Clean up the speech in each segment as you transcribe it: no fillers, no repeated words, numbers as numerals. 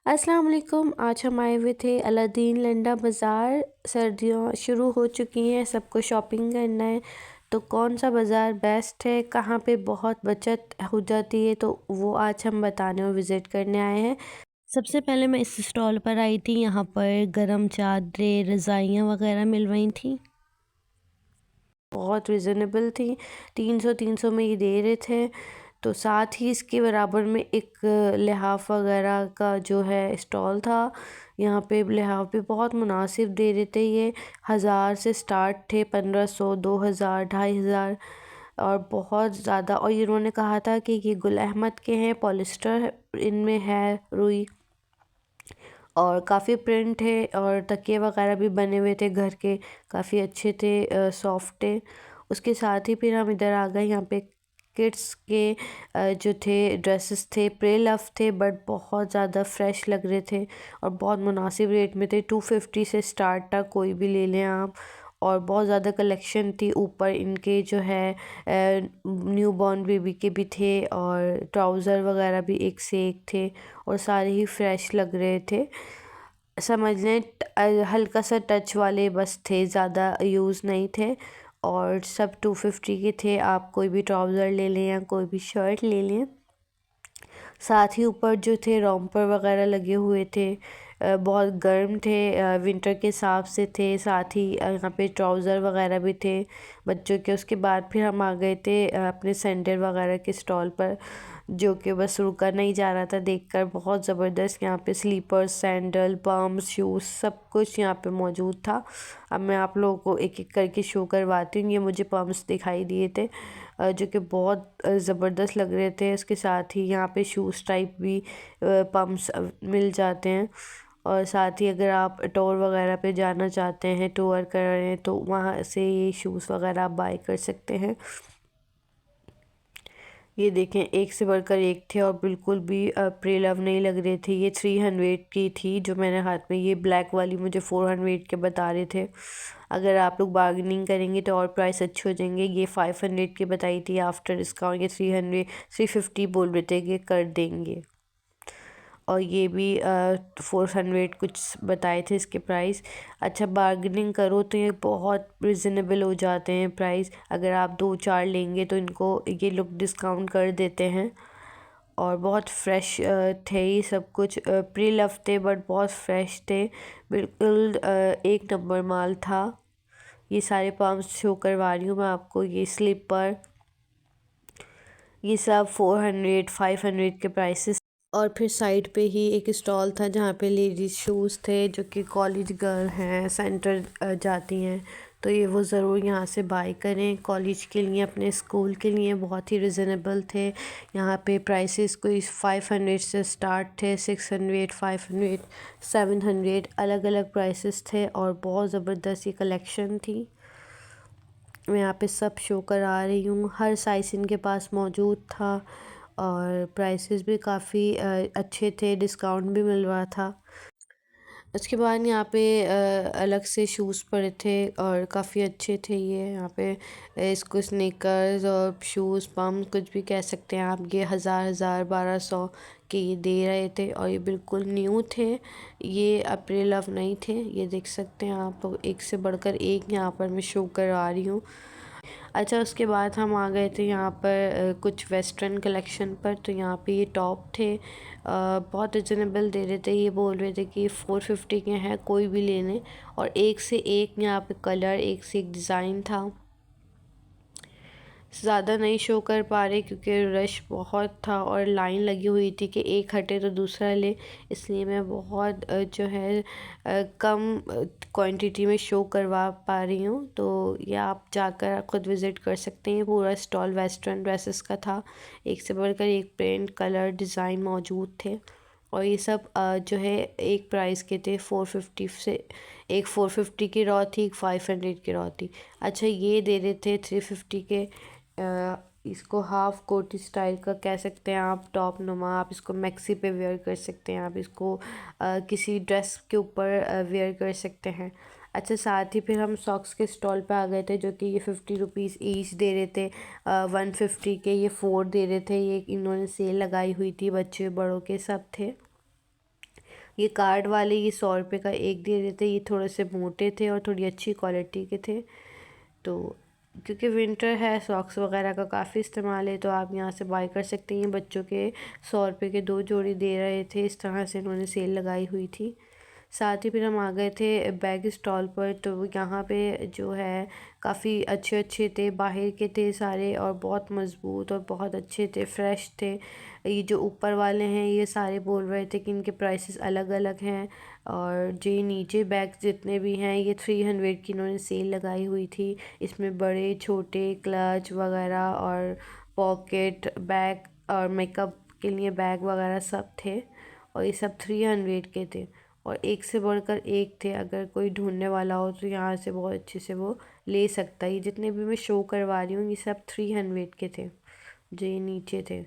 अस्सलाम वालेकुम। आज हम आए हुए थे अलादीन लंडा बाज़ार। सर्दियाँ शुरू हो चुकी हैं, सबको शॉपिंग करना है, तो कौन सा बाज़ार बेस्ट है, कहाँ पे बहुत बचत हो जाती है, तो वो आज हम बताने और विज़िट करने आए हैं। सबसे पहले मैं इस स्टॉल पर आई थी। यहाँ पर गरम चादरें, रज़ाइयाँ वगैरह मिल रही थी, बहुत रिजनेबल थी। 300 में ये दे रहे थे। तो साथ ही इसके बराबर में एक लिहाफ वगैरह का जो है स्टॉल था। यहाँ पे लिहाफ भी बहुत मुनासिब दे रहे थे। ये 1000 से स्टार्ट थे, 1500, 2000, 2500 और बहुत ज़्यादा। और इन्होंने कहा था कि ये गुल अहमद के हैं, पॉलिस्टर इनमें है, रुई, और काफ़ी प्रिंट है और तकिए वगैरह भी बने हुए थे घर के, काफ़ी अच्छे थे, सॉफ्ट थे। उसके साथ ही फिर हम इधर आ गए। यहाँ पे किड्स के जो थे ड्रेसेस थे, प्रे लव थे, बट बहुत ज़्यादा फ्रेश लग रहे थे और बहुत मुनासिब रेट में थे। 250 से स्टार्ट था, कोई भी ले लें आप। और बहुत ज़्यादा कलेक्शन थी। ऊपर इनके जो है न्यू बॉर्न बेबी के भी थे और ट्राउज़र वगैरह भी एक से एक थे और सारे ही फ्रेश लग रहे थे। समझ लें हल्का सा टच वाले बस थे, ज़्यादा यूज़ नहीं थे। और सब 250 के थे। आप कोई भी ट्राउज़र ले लें या कोई भी शर्ट ले लें। साथ ही ऊपर जो थे रॉम्पर वगैरह लगे हुए थे, बहुत गर्म थे, विंटर के हिसाब से थे। साथ ही यहाँ पे ट्राउज़र वगैरह भी थे बच्चों के। उसके बाद फिर हम आ गए थे अपने सैंडल वगैरह के स्टॉल पर, जो कि बस रुका नहीं जा रहा था देखकर। बहुत ज़बरदस्त यहाँ पे स्लीपर्स, सैंडल, पम्प्स, शूज़, सब कुछ यहाँ पे मौजूद था। अब मैं आप लोगों को एक एक करके शो करवाती हूँ। ये मुझे पम्प्स दिखाई दिए थे, जो कि बहुत ज़बरदस्त लग रहे थे। इसके साथ ही यहाँ पे शूज़ टाइप भी पम्प्स मिल जाते हैं। और साथ ही अगर आप टूर वगैरह पे जाना चाहते हैं, टूर कर रहे हैं, तो वहाँ से ये शूज़ वगैरह आप बाय कर सकते हैं। ये देखें, एक से बढ़कर एक थे और बिल्कुल भी प्रे लव नहीं लग रहे थे। ये 300 की थी जो मैंने हाथ में, ये ब्लैक वाली मुझे 400 के बता रहे थे। अगर आप लोग बार्गेनिंग करेंगे तो और प्राइस अच्छे हो जाएंगे। ये 500 की बताई थी आफ्टर डिस्काउंट। ये 350 बोल रहे थे कि कर देंगे। और ये भी 400 कुछ बताए थे इसके प्राइस। अच्छा, बार्गेनिंग करो तो ये बहुत रिजनेबल हो जाते हैं प्राइस। अगर आप 2-4 लेंगे तो इनको ये लोग डिस्काउंट कर देते हैं। और बहुत फ्रेश थे ये सब कुछ। प्री लव थे बट बहुत फ्रेश थे, बिल्कुल एक नंबर माल था। ये सारे पम्प्स शो करवा रही हूँ मैं आपको। ये स्लीपर, ये सब 400-500 के प्राइसेस। और फिर साइड पे ही एक स्टॉल था जहाँ पे लेडीज़ शूज़ थे, जो कि कॉलेज गर्ल हैं, सेंटर जाती हैं, तो ये वो ज़रूर यहाँ से बाय करें कॉलेज के लिए, अपने स्कूल के लिए। बहुत ही रिजनेबल थे। यहाँ पे प्राइसेस कोई 500 से स्टार्ट थे, 600, 500, 700, अलग अलग प्राइसेस थे और बहुत ज़बरदस्त ये कलेक्शन थी। मैं यहाँ पे सब शो करा रही हूँ। हर साइज़ इनके पास मौजूद था और प्राइसेस भी काफ़ी अच्छे थे, डिस्काउंट भी मिल रहा था। उसके बाद यहाँ पे अलग से शूज़ पड़े थे और काफ़ी अच्छे थे ये। यहाँ पे इसको स्नीकर्स और शूज़, पम्प कुछ भी कह सकते हैं आप। ये 1000, 1200 के ये दे रहे थे और ये बिल्कुल न्यू थे। ये अप्रैल लव नहीं थे। ये देख सकते हैं आप, एक से बढ़कर एक यहाँ पर मैं शो करवा रही हूँ। अच्छा, उसके बाद हम आ गए थे यहाँ पर कुछ वेस्टर्न कलेक्शन पर। तो यहाँ पे ये टॉप थे, बहुत रिजनेबल दे रहे थे। ये बोल रहे थे कि 450 के हैं, कोई भी ले लें। और एक से एक यहाँ पे कलर, एक से एक डिज़ाइन था। ज़्यादा नहीं शो कर पा रहे क्योंकि रश बहुत था और लाइन लगी हुई थी कि एक हटे तो दूसरा ले। इसलिए मैं बहुत जो है कम क्वांटिटी में शो करवा पा रही हूँ। तो ये आप जाकर ख़ुद विज़िट कर सकते हैं। पूरा स्टॉल वेस्टर्न ड्रेसेस का था, एक से बढ़कर एक प्रिंट, कलर, डिज़ाइन मौजूद थे। और ये सब जो है एक प्राइस के थे, 450 से। एक 450 की रॉ थी, एक 500 की रॉ थी। अच्छा, ये दे रहे थे 350 के। इसको हाफ कोटी स्टाइल का कह सकते हैं आप, टॉप नुमा। आप इसको मैक्सी पे वेयर कर सकते हैं, आप इसको किसी ड्रेस के ऊपर वेयर कर सकते हैं। अच्छा, साथ ही फिर हम सॉक्स के स्टॉल पे आ गए थे, जो कि ये 50 रुपीज़ ईच दे रहे थे। 150 के ये 4 दे रहे थे। ये इन्होंने सेल लगाई हुई थी, बच्चे बड़ों के सब थे। ये कार्ड वाले ये 100 रुपये का एक दे रहे थे। ये थोड़े से मोटे थे और थोड़ी अच्छी क्वालिटी के थे। तो क्योंकि विंटर है, सॉक्स वगैरह का काफ़ी इस्तेमाल है, तो आप यहाँ से बाय कर सकते हैं। बच्चों के 100 रुपये के 2 जोड़ी दे रहे थे, इस तरह से इन्होंने सेल लगाई हुई थी। साथ ही फिर हम आ गए थे बैग स्टॉल पर। तो यहाँ पे जो है काफ़ी अच्छे अच्छे थे, बाहर के थे सारे और बहुत मज़बूत और बहुत अच्छे थे, फ्रेश थे। ये जो ऊपर वाले हैं ये सारे बोल रहे थे कि इनके प्राइसेस अलग अलग हैं, और जो ये नीचे बैग जितने भी हैं ये 300 की इन्होंने सेल लगाई हुई थी। इसमें बड़े छोटे क्लच वगैरह और पॉकेट बैग और मेकअप के लिए बैग वगैरह सब थे, और ये सब 300 के थे और एक से बढ़कर एक थे। अगर कोई ढूंढने वाला हो तो यहाँ से बहुत अच्छे से वो ले सकता है। ये जितने भी मैं शो करवा रही हूँ ये सब 300 के थे जो ये नीचे थे।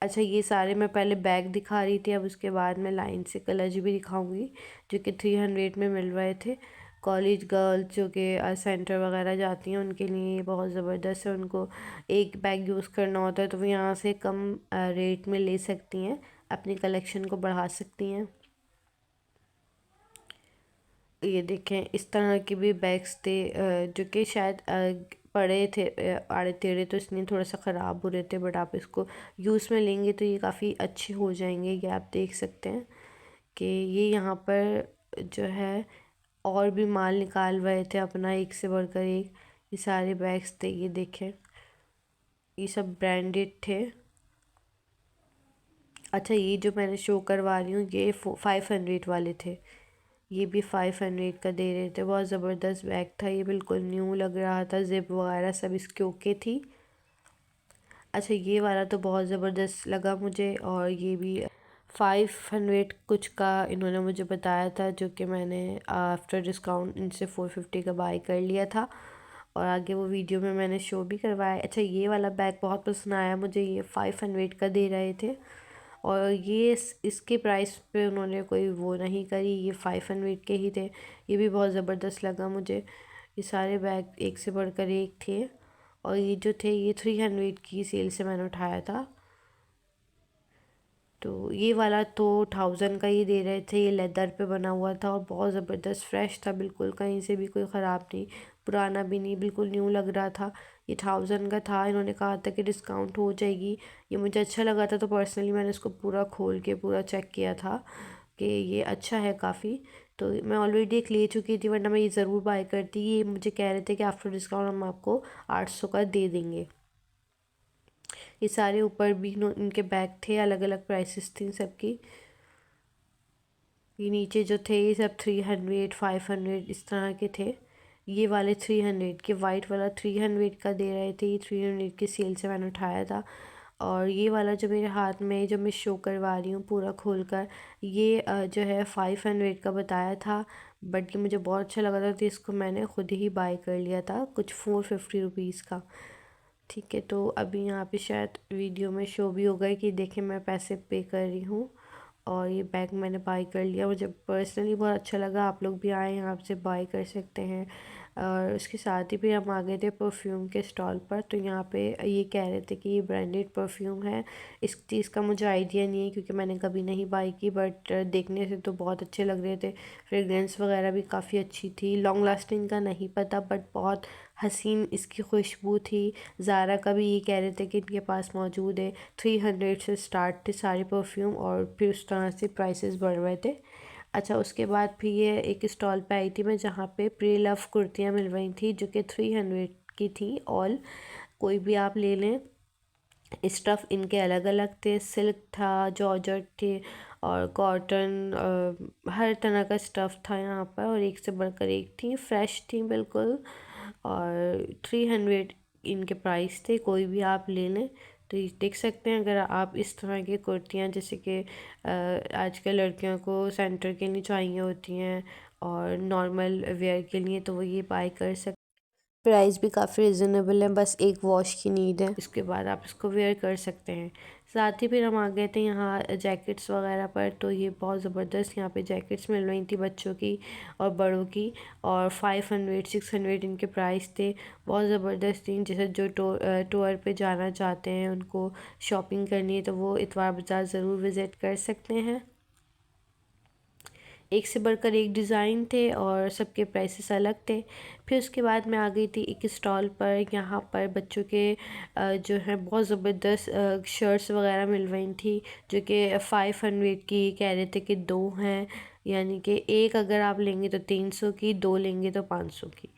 अच्छा, ये सारे मैं पहले बैग दिखा रही थी, अब उसके बाद मैं लाइन से कलर्स भी दिखाऊंगी जो कि 300 में मिल रहे थे। कॉलेज गर्ल्स जो कि सेंटर वगैरह जाती हैं उनके लिए ये बहुत ज़बरदस्त है। उनको एक बैग यूज़ करना होता है तो वो यहाँ से कम रेट में ले सकती हैं, अपनी कलेक्शन को बढ़ा सकती हैं। ये देखें, इस तरह के भी बैग्स थे जो कि शायद पड़े थे आड़े टेढ़े, तो इसलिए थोड़ा सा ख़राब हो रहे थे, बट आप इसको यूज़ में लेंगे तो ये काफ़ी अच्छे हो जाएंगे। ये आप देख सकते हैं कि ये यहाँ पर जो है और भी माल निकाल रहे थे अपना, एक से बढ़कर एक। ये सारे बैग्स थे, ये देखें, ये सब ब्रांडेड थे। अच्छा, ये जो मैंने शो करवा रही हूँ ये 500 वाले थे। ये भी 500 का दे रहे थे। बहुत ज़बरदस्त बैग था, ये बिल्कुल न्यू लग रहा था, जिप वगैरह सब इसके ओके थी। अच्छा, ये वाला तो बहुत ज़बरदस्त लगा मुझे, और ये भी 500 कुछ का इन्होंने मुझे बताया था, जो कि मैंने आफ्टर डिस्काउंट इनसे 450 का बाय कर लिया था, और आगे वो वीडियो में मैंने शो भी करवाया। अच्छा, ये वाला बैग बहुत पसंद आया मुझे, ये 500 का दे रहे थे, और ये इसके प्राइस पे उन्होंने कोई वो नहीं करी, ये 500 के ही थे। ये भी बहुत ज़बरदस्त लगा मुझे। ये सारे बैग एक से बढ़कर एक थे, और ये जो थे ये 300 की सेल से मैंने उठाया था। तो ये वाला तो 1000 का ही दे रहे थे। ये लेदर पे बना हुआ था और बहुत ज़बरदस्त फ्रेश था, बिल्कुल कहीं से भी कोई ख़राब नहीं, पुराना भी नहीं, बिल्कुल न्यू लग रहा था। ये 1000 का था। इन्होंने कहा था कि डिस्काउंट हो जाएगी। ये मुझे अच्छा लगा था, तो पर्सनली मैंने इसको पूरा खोल के पूरा चेक किया था कि ये अच्छा है काफ़ी। तो मैं ऑलरेडी एक ले चुकी थी, वरना मैं ये ज़रूर बाय करती। ये मुझे कह रहे थे कि आफ्टर डिस्काउंट हम आपको 800 का दे देंगे। ये सारे ऊपर भी इनके बैग थे, अलग अलग प्राइसेस थी सबकी। ये नीचे जो थे ये सब 300 500 इस तरह के थे। ये वाले 300 के, वाइट वाला 300 का दे रहे थे। ये 300 की सेल से मैंने उठाया था। और ये वाला जो मेरे हाथ में जो मैं शो करवा रही हूँ पूरा खोल कर, ये जो है 500 का बताया था, बट ये मुझे बहुत अच्छा लगा था, तो इसको मैंने ख़ुद ही बाय कर लिया था, कुछ 450 का। ठीक है, तो अभी यहाँ पे शायद वीडियो में शो भी होगा कि देखें मैं पैसे पे कर रही हूँ, और ये बैग मैंने बाय कर लिया। मुझे पर्सनली बहुत अच्छा लगा। आप लोग भी आए यहाँ से बाय कर सकते हैं। और उसके साथ ही फिर हम आ गए थे परफ्यूम के स्टॉल पर। तो यहाँ पे ये कह रहे थे कि ये ब्रांडेड परफ्यूम है। इस चीज़ का मुझे आइडिया नहीं है क्योंकि मैंने कभी नहीं बाय की, बट देखने से तो बहुत अच्छे लग रहे थे। फ्रेगरेंस वगैरह भी काफ़ी अच्छी थी। लॉन्ग लास्टिंग का नहीं पता, बट बहुत हसीन इसकी खुशबू थी। ज़ारा का भी ये कह रहे थे कि इनके पास मौजूद है। 300 से स्टार्ट थे सारे परफ्यूम, और फिर उस तरह से प्राइसेस बढ़ रहे थे। अच्छा, उसके बाद फिर ये एक स्टॉल पे आई थी मैं, जहाँ पे प्री लव कुर्तियाँ मिल रही थी जो कि 300 की थी ऑल। कोई भी आप ले लें। स्टफ़ इनके अलग अलग थे, सिल्क था, जॉर्जेट थे, और कॉटन, हर तरह का स्टफ़ था यहाँ पर, और एक से बढ़कर एक थी, फ्रेश थी बिल्कुल। और 300 इनके प्राइस थे, कोई भी आप ले लें। तो ये देख सकते हैं, अगर आप इस तरह की कुर्तियाँ जैसे कि आजकल लड़कियों को सेंटर के लिए चाहिए होती हैं और नॉर्मल वेयर के लिए, तो वो ये बाय कर सकते। प्राइस भी काफ़ी रिजनेबल है, बस एक वॉश की नीड है, इसके बाद आप इसको वेयर कर सकते हैं। साथ ही फिर हम आ गए थे यहाँ जैकेट्स वगैरह पर। तो ये बहुत ज़बरदस्त यहाँ पे जैकेट्स मिल रही थी बच्चों की और बड़ों की, और 500 600 इनके प्राइस थे। बहुत ज़बरदस्त थी। जैसे जो टूर पे जाना चाहते हैं, उनको शॉपिंग करनी है, तो वो इतवार बाज़ार ज़रूर विज़िट कर सकते हैं। एक से बढ़कर एक डिज़ाइन थे और सबके प्राइसेस अलग थे। फिर उसके बाद मैं आ गई थी एक स्टॉल पर। यहाँ पर बच्चों के जो है बहुत ज़बरदस्त शर्ट्स वगैरह मिल रही थी, जो कि 500 की कह रहे थे कि दो हैं, यानी कि एक अगर आप लेंगे तो 300 की, दो लेंगे तो 500 की।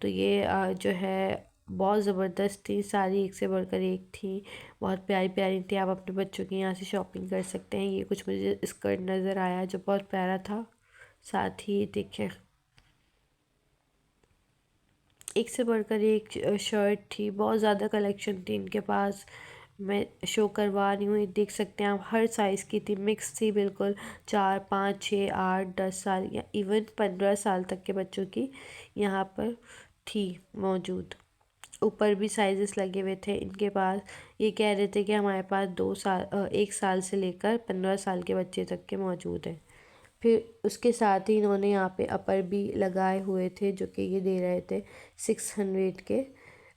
तो ये जो है बहुत ज़बरदस्त थी, सारी एक से बढ़कर एक थी, बहुत प्यारी प्यारी थी। आप अपने बच्चों की यहाँ से शॉपिंग कर सकते हैं। ये कुछ मुझे स्कर्ट नज़र आया जो बहुत प्यारा था। साथ ही देखें एक से बढ़कर एक शर्ट थी, बहुत ज़्यादा कलेक्शन थी इनके पास। मैं शो करवा रही हूँ, ये देख सकते हैं आप, हर साइज़ की थी, मिक्स थी बिल्कुल। 4, 5, 6, 8, 10 साल या इवन 15 साल तक के बच्चों की यहाँ पर थी मौजूद। ऊपर भी साइजेस लगे हुए थे इनके पास। ये कह रहे थे कि हमारे पास 2 साल 1 साल से लेकर 15 साल के बच्चे तक के मौजूद हैं। फिर उसके साथ ही इन्होंने यहाँ पे अपर भी लगाए हुए थे, जो कि ये दे रहे थे 600 के।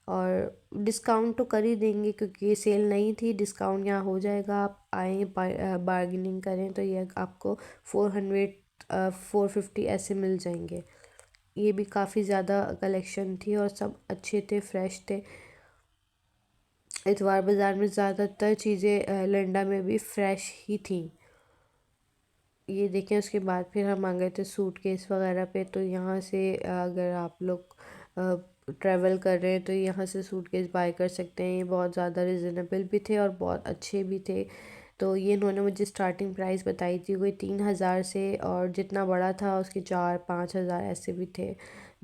और डिस्काउंट तो कर ही देंगे क्योंकि ये सेल नहीं थी, डिस्काउंट यहाँ हो जाएगा। आप आएँ बार्गेनिंग करें तो ये आपको 450 ऐसे मिल जाएंगे। ये भी काफ़ी ज़्यादा कलेक्शन थी और सब अच्छे थे, फ्रेश थे। इतवार बाज़ार में ज़्यादातर चीज़ें लंडा में भी फ्रेश ही थी। ये देखें, उसके बाद फिर हम आ गए थे सूटकेस वगैरह पे। तो यहाँ से अगर आप लोग ट्रैवल कर रहे हैं तो यहाँ से सूटकेस बाय कर सकते हैं। ये बहुत ज़्यादा रिजनेबल भी थे और बहुत अच्छे भी थे। तो ये इन्होंने मुझे स्टार्टिंग प्राइस बताई थी कोई 3000 से, और जितना बड़ा था उसके 4-5 हज़ार ऐसे भी थे,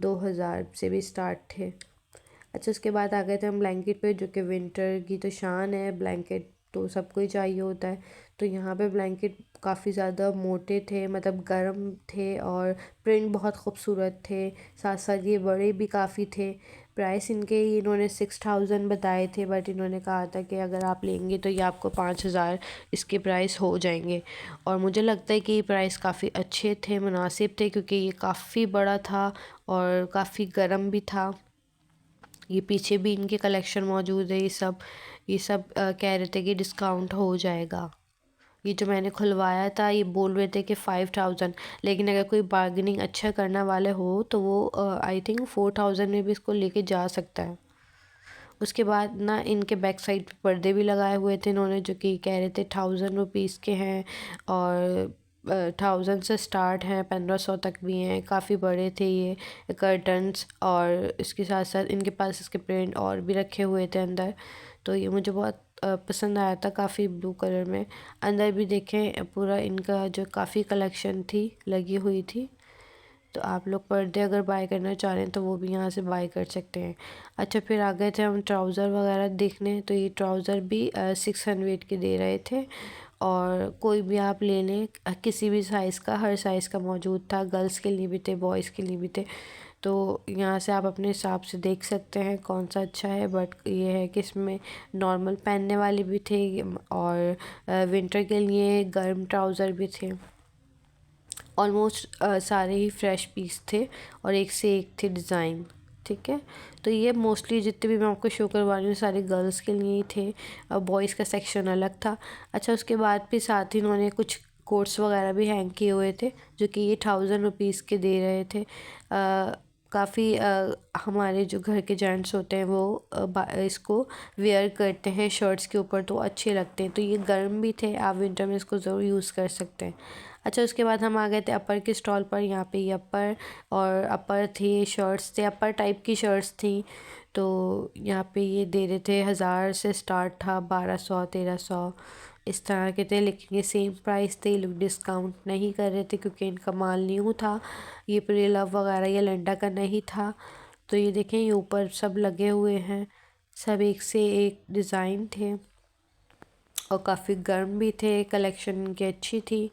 2000 से भी स्टार्ट थे। अच्छा, उसके बाद आ गए थे हम ब्लैंकेट पे, जो कि विंटर की तो शान है। ब्लैंकेट तो सबको ही चाहिए होता है। तो यहाँ पे ब्लैंकेट काफ़ी ज़्यादा मोटे थे, मतलब गर्म थे, और प्रिंट बहुत खूबसूरत थे। साथ साथ ये बड़े भी काफ़ी थे। प्राइस इनके इन्होंने 6000 बताए थे, बट इन्होंने कहा था कि अगर आप लेंगे तो ये आपको 5000 इसके प्राइस हो जाएंगे। और मुझे लगता है कि ये प्राइस काफ़ी अच्छे थे, मुनासिब थे, क्योंकि ये काफ़ी बड़ा था और काफ़ी गर्म भी था। ये पीछे भी इनके कलेक्शन मौजूद है। ये सब कह रहे थे कि डिस्काउंट हो जाएगा। ये जो मैंने खुलवाया था ये बोल रहे थे कि 5000, लेकिन अगर कोई बार्गेनिंग अच्छा करने वाले हो तो वो आई थिंक 4000 में भी इसको लेके जा सकता है। उसके बाद ना इनके बैक साइड पे पर्दे भी लगाए हुए थे इन्होंने, जो कि कह रहे थे 1000 रुपीज़ के हैं, और 1000 से स्टार्ट हैं, 1500 तक भी हैं। काफ़ी बड़े थे ये कर्टन्स, और इसके साथ साथ इनके पास इसके प्रिंट और भी रखे हुए थे अंदर। तो ये मुझे बहुत पसंद आया था, काफ़ी ब्लू कलर में। अंदर भी देखें पूरा इनका जो काफ़ी कलेक्शन थी लगी हुई थी। तो आप लोग पर्दे अगर बाय करना चाह रहे हैं तो वो भी यहाँ से बाय कर सकते हैं। अच्छा, फिर आ गए थे हम ट्राउज़र वगैरह देखने। तो ये ट्राउज़र भी 600 के दे रहे थे, और कोई भी आप ले लें, किसी भी साइज़ का, हर साइज़ का मौजूद था। गर्ल्स के लिए भी थे, बॉयज़ के लिए भी थे। तो यहाँ से आप अपने हिसाब से देख सकते हैं कौन सा अच्छा है। बट ये है कि इसमें नॉर्मल पहनने वाले भी थे, और विंटर के लिए गर्म ट्राउज़र भी थे। ऑलमोस्ट सारे ही फ्रेश पीस थे और एक से एक थे डिज़ाइन। ठीक है, तो ये मोस्टली जितने भी मैं आपको शो करवा रही हूँ सारे गर्ल्स के लिए ही थे, और बॉयज़ का सेक्शन अलग था। अच्छा, उसके बाद फिर साथ ही उन्होंने कुछ कोट्स वगैरह भी हैंग किए हुए थे, जो कि ये 1000 रुपीज़ के दे रहे थे। काफ़ी हमारे जो घर के जेंट्स होते हैं वो इसको वेयर करते हैं शर्ट्स के ऊपर, तो अच्छे लगते हैं। तो ये गर्म भी थे, आप विंटर में इसको ज़रूर यूज़ कर सकते हैं। अच्छा, उसके बाद हम आ गए थे अपर के स्टॉल पर। यहाँ पे ये अपर और अपर थे, शर्ट्स थे, अपर टाइप की शर्ट्स थी। तो यहाँ पे ये दे रहे थे 1000 से स्टार्ट था, 1200, 1300 इस तरह के थे। लेकिन ये सेम प्राइस थे, ये लोग डिस्काउंट नहीं कर रहे थे क्योंकि इनका माल न्यू था। ये प्री लव वगैरह ये लंडा का नहीं था। तो ये देखें, ये ऊपर सब लगे हुए हैं, सब एक से एक डिज़ाइन थे और काफ़ी गर्म भी थे। कलेक्शन इनकी अच्छी थी।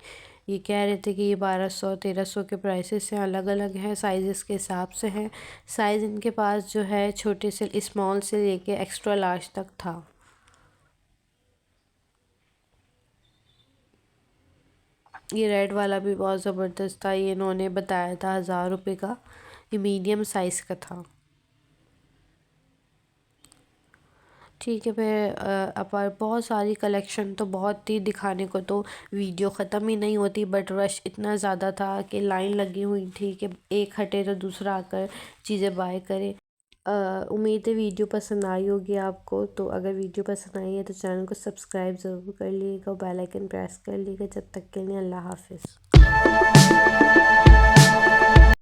ये कह रहे थे कि ये 1200, 1300 के प्राइसेस हैं, अलग अलग हैं, साइज़ के हिसाब से हैं। साइज़ इनके पास जो है छोटे से स्मॉल से लेके एक्स्ट्रा लार्ज तक था। ये रेड वाला भी बहुत ज़बरदस्त था, ये इन्होंने बताया था 1000 रुपये का। ये मीडियम साइज़ का था। ठीक है, फिर अपार बहुत सारी कलेक्शन तो बहुत थी दिखाने को, तो वीडियो ख़त्म ही नहीं होती, बट रश इतना ज़्यादा था कि लाइन लगी हुई थी कि एक हटे तो दूसरा आकर चीज़ें बाय करे। उम्मीद है वीडियो पसंद आई होगी आपको। तो अगर वीडियो पसंद आई है तो चैनल को सब्सक्राइब ज़रूर कर लीजिएगा, बेल आइकन प्रेस कर लीजिएगा। जब तक के लिए अल्लाह हाफिज़।